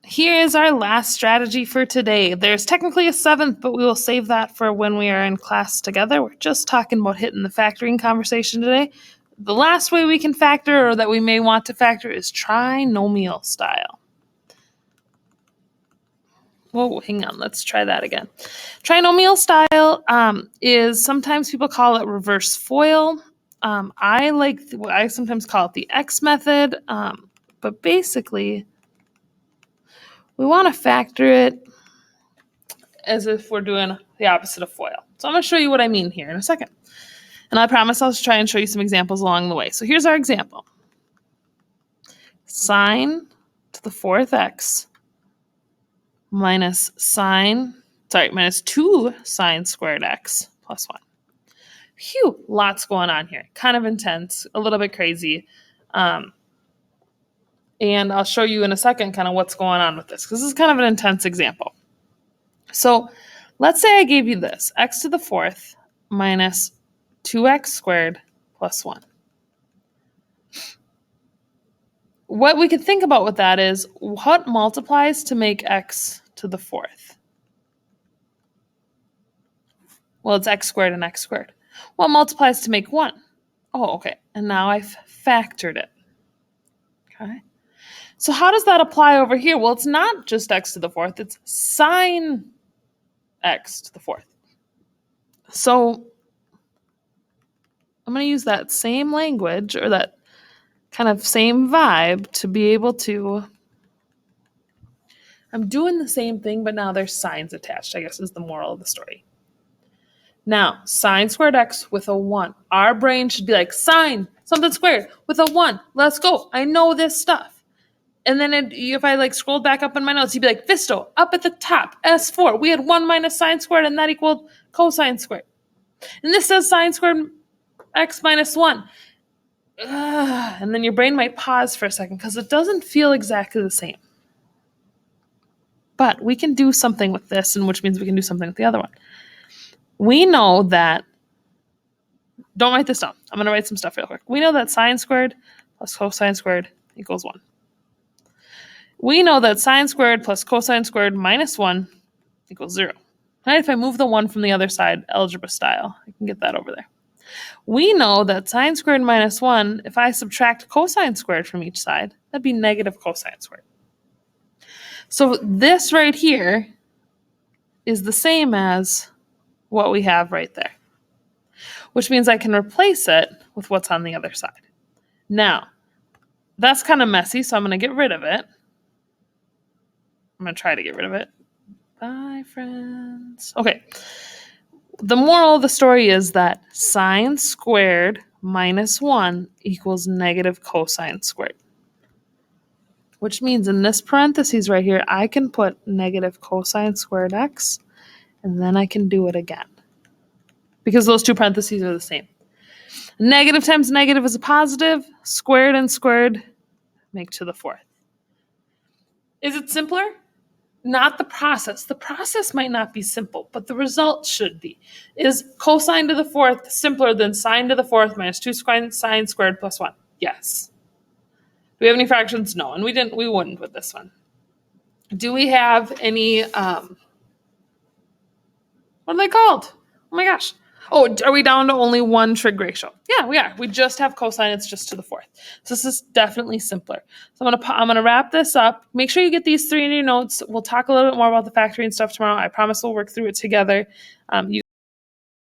Here is our last strategy for today. There's technically a seventh, but we will save that for when we are in class together. We're just talking about hitting the factoring conversation today. The last way we can factor, or that we may want to factor, is trinomial style. Whoa, hang on, let's try that again. Trinomial style is, sometimes people call it reverse FOIL. I sometimes call it the X method, but basically we want to factor it as if we're doing the opposite of FOIL. So I'm going to show you what I mean here in a second. And I promise I'll try and show you some examples along the way. So here's our example. Sine to the fourth x minus 2 sine squared x plus 1. Phew, lots going on here. Kind of intense, a little bit crazy. And I'll show you in a second kind of what's going on with this, because this is kind of an intense example. So let's say I gave you this, x to the fourth minus 2x squared plus 1. What we could think about with that is, what multiplies to make x to the fourth? Well, it's x squared and x squared. What multiplies to make 1? Oh, okay. And now I've factored it. Okay. So how does that apply over here? Well, it's not just x to the fourth. It's sine x to the fourth. So I'm going to use that same language, or that kind of same vibe, to be able to, I'm doing the same thing, but now there's signs attached, I guess is the moral of the story. Now, sine squared x with a 1. Our brain should be like, sine something squared with a 1. Let's go. I know this stuff. And then if I scrolled back up in my notes, you'd be like, Visto, up at the top, S4. We had 1 minus sine squared, and that equaled cosine squared. And this says sine squared x minus 1. And then your brain might pause for a second, because it doesn't feel exactly the same. But we can do something with this, and which means we can do something with the other one. We know that, don't write this down. I'm going to write some stuff real quick. We know that sine squared plus cosine squared equals 1. We know that sine squared plus cosine squared minus 1 equals 0. Right? If I move the 1 from the other side, algebra style, I can get that over there. We know that sine squared minus 1, if I subtract cosine squared from each side, that'd be negative cosine squared. So this right here is the same as what we have right there, which means I can replace it with what's on the other side. Now, that's kind of messy, so I'm going to get rid of it. I'm going to try to get rid of it. Bye, friends. Okay. The moral of the story is that sine squared minus 1 equals negative cosine squared. Which means in this parentheses right here, I can put negative cosine squared x, and then I can do it again, because those two parentheses are the same. Negative times negative is a positive. Squared and squared make to the fourth. Is it simpler? Not the process. The process might not be simple, but the result should be. Is cosine to the fourth simpler than sine to the fourth minus 2 sine squared plus 1? Yes. Do we have any fractions? No, and we wouldn't with this one. Do we have any, what are they called? Oh my gosh. Oh, are we down to only one trig ratio? Yeah, we are. We just have cosine, it's just to the fourth. So this is definitely simpler. So I'm gonna wrap this up. Make sure you get these 3 in your notes. We'll talk a little bit more about the factoring stuff tomorrow. I promise we'll work through it together.